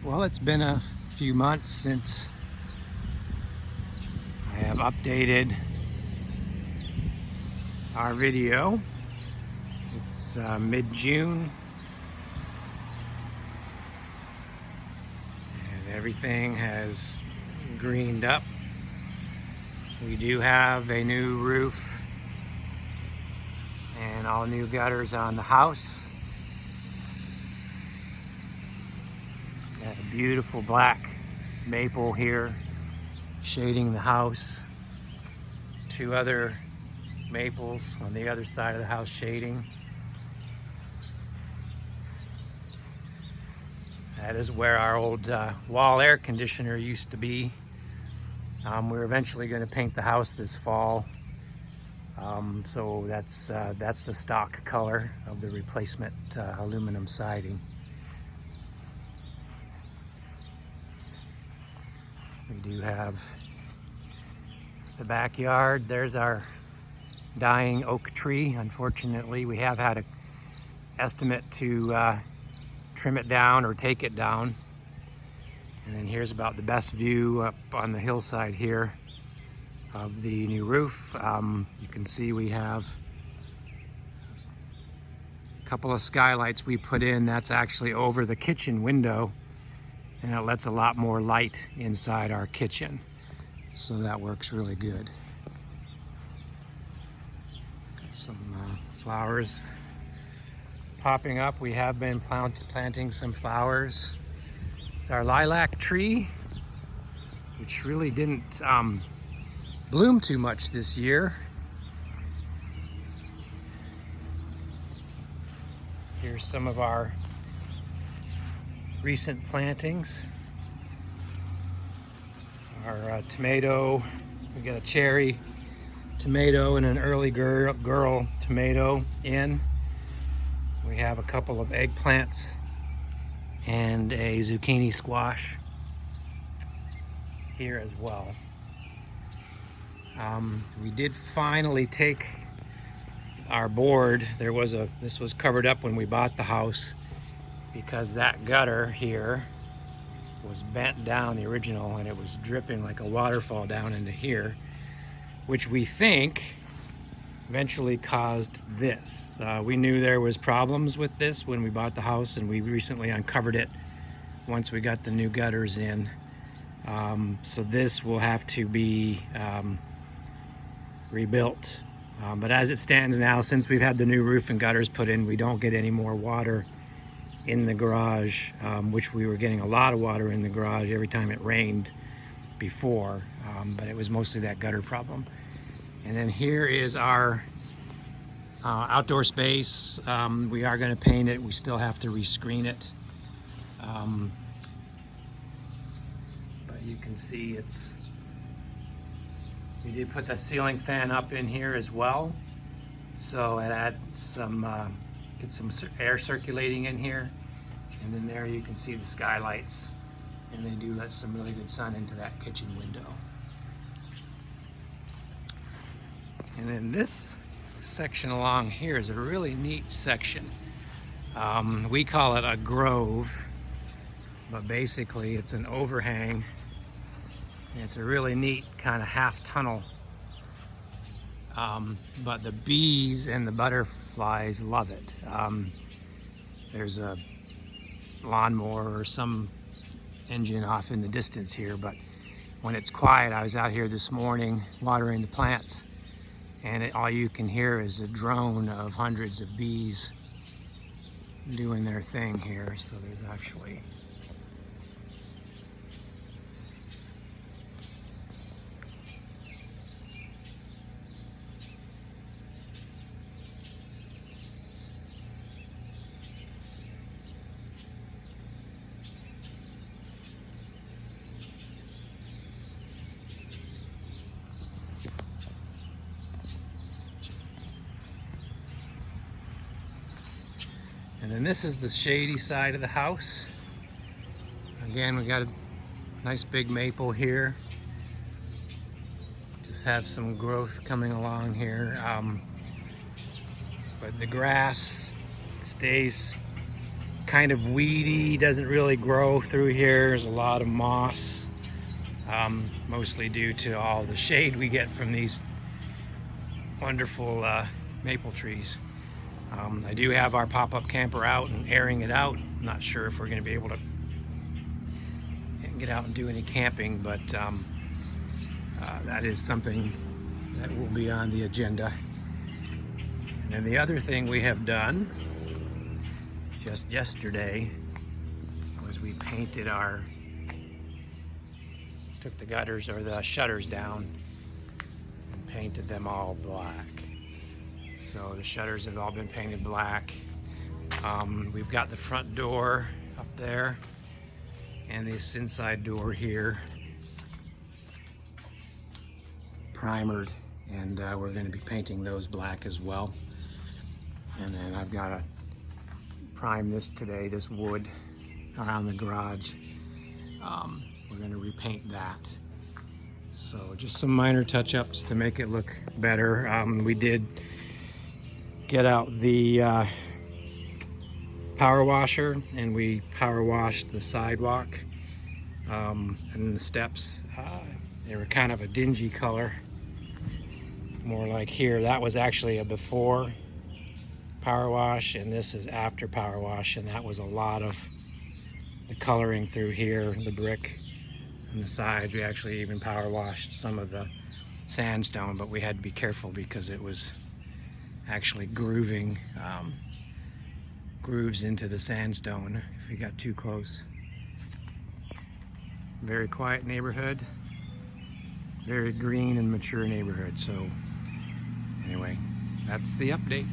Well, it's been a few months since I have updated our video. It's mid-June and everything has greened up. We do have a new roof and all new gutters on the house. Got a beautiful black maple here shading the house. Two other maples on the other side of the house shading. That is where our old wall air conditioner used to be. We're eventually going to paint the house this fall. So that's the stock color of the replacement aluminum siding. We do have the backyard. There's our dying oak tree. Unfortunately, we have had an estimate to trim it down or take it down. And then here's about the best view up on the hillside here of the new roof. You can see we have a couple of skylights we put in. That's actually over the kitchen window, and it lets a lot more light inside our kitchen. So that works really good. Got some flowers popping up. We have been planting some flowers. It's our lilac tree, which really didn't bloom too much this year. Here's some of our recent plantings. Our tomato, we got a cherry tomato and an early girl tomato in. We have a couple of eggplants and a zucchini squash here as well. We did finally take our board. This was covered up when we bought the house because that gutter here was bent down, the original, and it was dripping like a waterfall down into here, which we think eventually caused this. We knew there was problems with this when we bought the house, and we recently uncovered it once we got the new gutters in. So this will have to be rebuilt. But as it stands now, since we've had the new roof and gutters put in, we don't get any more water in the garage, which we were getting a lot of water in the garage every time it rained before, but it was mostly that gutter problem. And then here is our outdoor space. We are going to paint it. We still have to rescreen it. But you can see we did put the ceiling fan up in here as well. So it adds get some air circulating in here. And then there you can see the skylights. And they do let some really good sun into that kitchen window. And then this section along here is a really neat section. We call it a grove, but basically it's an overhang. And it's a really neat kind of half tunnel. But the bees and the butterflies love it. There's a lawnmower or some engine off in the distance here, but when it's quiet, I was out here this morning watering the plants, and all you can hear is a drone of hundreds of bees doing their thing here. So there's actually and then this is the shady side of the house. Again, we got a nice big maple here. Just have some growth coming along here. But the grass stays kind of weedy, doesn't really grow through here. There's a lot of moss, mostly due to all the shade we get from these wonderful maple trees. I do have our pop-up camper out and airing it out. I'm not sure if we're going to be able to get out and do any camping, but that is something that will be on the agenda. And then the other thing we have done just yesterday was we painted took the gutters or the shutters down and painted them all black. So the shutters have all been painted black. We've got the front door up there and this inside door here primered, and we're going to be painting those black as well. And then I've got to prime this today, this wood around the garage. We're going to repaint that. So just some minor touch-ups to make it look better. We did get out the power washer and we power washed the sidewalk and the steps. They were kind of a dingy color, more like here. That was actually a before power wash and this is after power wash, and that was a lot of the coloring through here, the brick and the sides. We actually even power washed some of the sandstone, but we had to be careful because it was actually grooving grooves into the sandstone if you got too close. Very quiet neighborhood, very green and mature neighborhood. So anyway, that's the update.